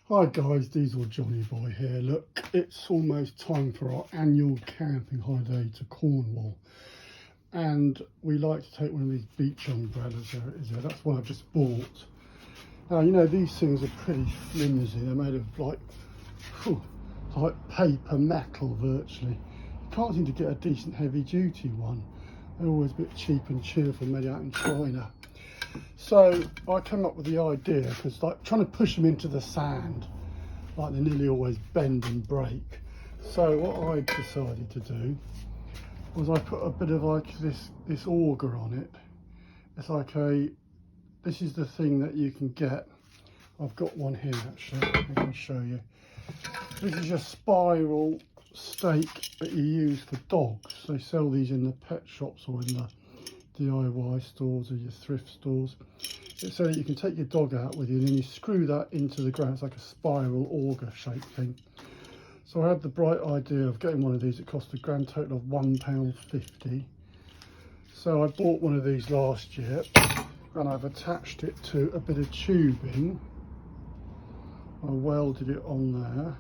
Hi guys, Diesel Johnny Boy here. Look, it's almost time for our annual camping holiday to Cornwall, and we like to take one of these beach umbrellas. There it is there. That's one I've just bought. Now, you know, these things are pretty flimsy. They're made of like paper metal virtually. You can't seem to get a decent heavy duty one. They're always a bit cheap and cheerful, made out in China. So I came up with the idea, because like trying to push them into the sand, like they nearly always bend and break. So what I decided to do was I put a bit of like this auger on it. It's like this is the thing that you can get. I've got one here actually, I can show you. This is a spiral stake that you use for dogs. They sell these in the pet shops or in the DIY stores or your thrift stores. It's so that you can take your dog out with you, and then you screw that into the ground. It's like a spiral auger shaped thing. So I had the bright idea of getting one of these. It cost a grand total of £1.50. So I bought one of these last year, and I've attached it to a bit of tubing. I welded it on there.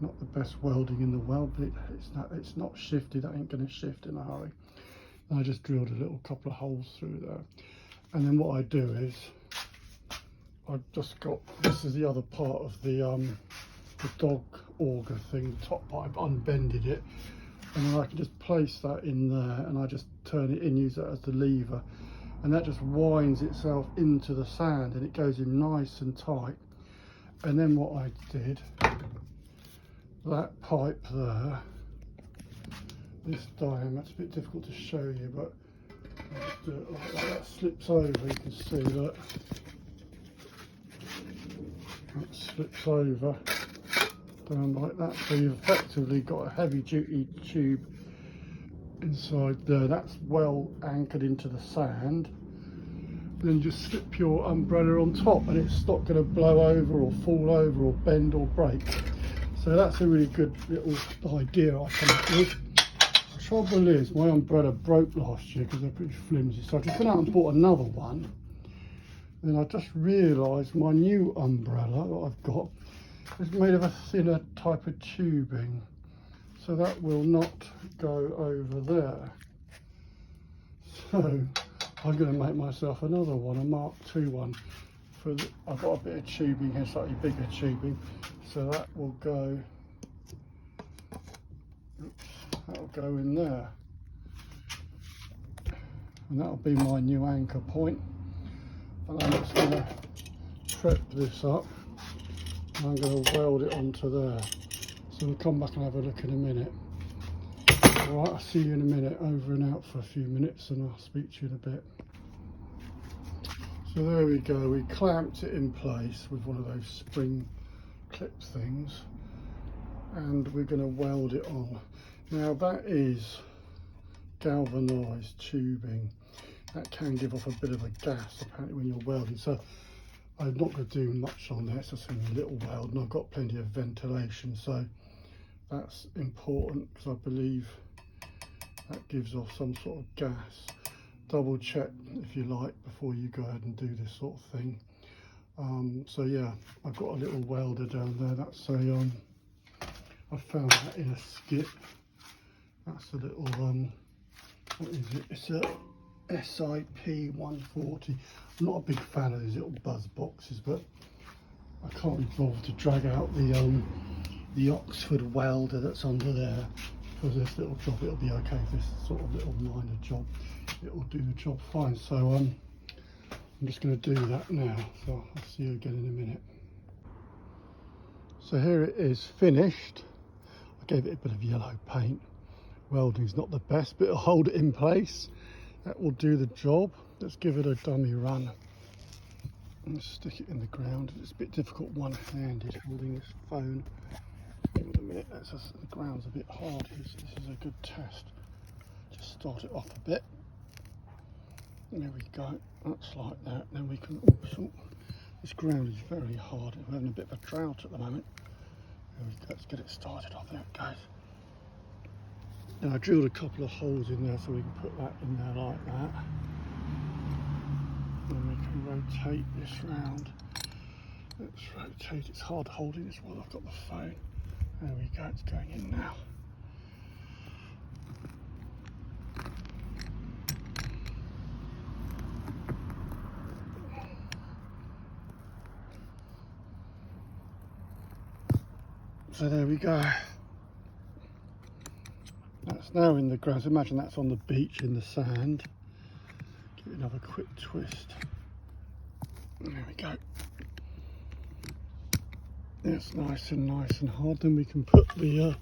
Not the best welding in the world, but it's not shifted. That ain't going to shift in a hurry. And I just drilled a little couple of holes through there. And then what I do is I've just got, this is the other part of the dog auger thing, the top part. I've unbended it, and then I can just place that in there, and I just turn it in, use that as the lever, and that just winds itself into the sand, and it goes in nice and tight. And then what I did, that pipe there, this diameter, it's a bit difficult to show you, but I'll just do it like that. That slips over, you can see that. That slips over down like that, so you've effectively got a heavy duty tube inside there. That's well anchored into the sand. Then just slip your umbrella on top, and it's not going to blow over or fall over or bend or break. So that's a really good little idea I come up with. The trouble is, my umbrella broke last year because they're pretty flimsy, so I just went out and bought another one. Then I just realised my new umbrella that I've got is made of a thinner type of tubing, so that will not go over there. So I'm going to make myself another one, a Mark II one. I've got a bit of tubing here, slightly bigger tubing, so that will go. That'll go in there, and that'll be my new anchor point. And I'm just going to prep this up, and I'm going to weld it onto there. So we'll come back and have a look in a minute. Alright, I'll see you in a minute. Over and out for a few minutes, and I'll speak to you in a bit. So there we go, we clamped it in place with one of those spring clip things, and we're going to weld it on. Now that is galvanised tubing. That can give off a bit of a gas apparently when you're welding, so I'm not going to do much on there. It's just a little weld, and I've got plenty of ventilation, so that's important, because I believe that gives off some sort of gas. Double check if you like before you go ahead and do this sort of thing. So yeah, I've got a little welder down there. That's I found that in a skip. That's a little what is it? It's a SIP 140. I'm not a big fan of these little buzz boxes, but I can't be bothered to drag out the Oxford welder that's under there. For this little job it'll be okay. This sort of little minor job, it'll do the job fine. So I'm just going to do that now, so I'll see you again in a minute. So here it is finished. I gave it a bit of yellow paint. Welding's not the best, but it'll hold it in place. That will do the job. Let's give it a dummy run and stick it in the ground. It's a bit difficult one-handed holding this phone. Give it a minute. The ground's a bit hard here, so this is a good test. Just start it off a bit. There we go. That's like that. Then we can. Oops, this ground is very hard. We're having a bit of a drought at the moment. There we go. Let's get it started off. There it goes. Now I drilled a couple of holes in there so we can put that in there like that. Then we can rotate this round. Let's rotate. It's hard holding this while I've got the phone. There we go, it's going in now. So there we go. That's now in the grass. Imagine that's on the beach in the sand. Give it another quick twist. There we go. It's nice and hard. Then we can put the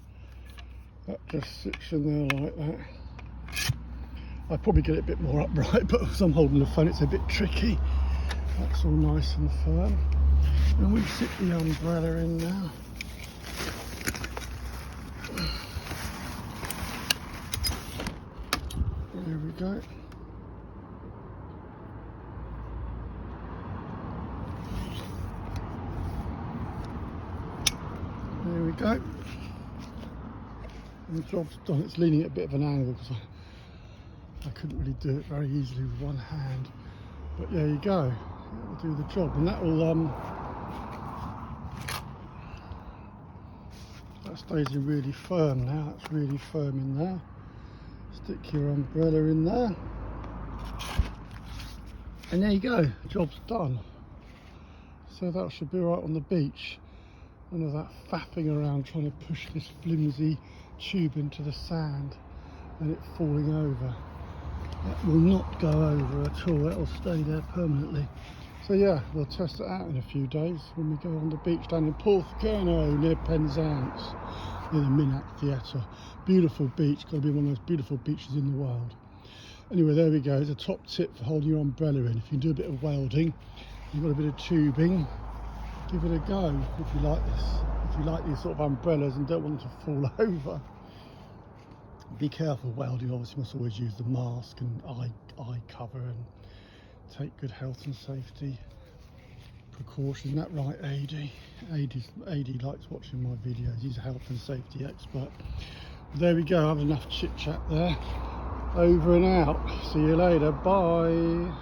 that just sits in there like that. I'd probably get it a bit more upright, but as I'm holding the phone, it's a bit tricky. That's all nice and firm. And we sit the umbrella in now. There we go. There we go. And the job's done. It's leaning at a bit of an angle because I couldn't really do it very easily with one hand. But there you go. That'll do the job, and that will that stays in really firm now. That's really firm in there. Stick your umbrella in there, and there you go, job's done. So that should be right on the beach. None of that faffing around trying to push this flimsy tube into the sand and it falling over. That will not go over at all, that will stay there permanently. So yeah, we'll test it out in a few days when we go on the beach down in Porthcurno near Penzance, near the Minack Theatre. Beautiful beach, got to be one of the most beautiful beaches in the world. Anyway, there we go. It's a top tip for holding your umbrella in. If you can do a bit of welding, you've got a bit of tubing, give it a go if you like this. If you like these sort of umbrellas and don't want them to fall over. Be careful welding, obviously you must always use the mask and eye cover and take good health and safety precautions. Isn't that right, AD? AD likes watching my videos, he's a health and safety expert. There we go, I have enough chit chat there. Over and out. See you later, bye.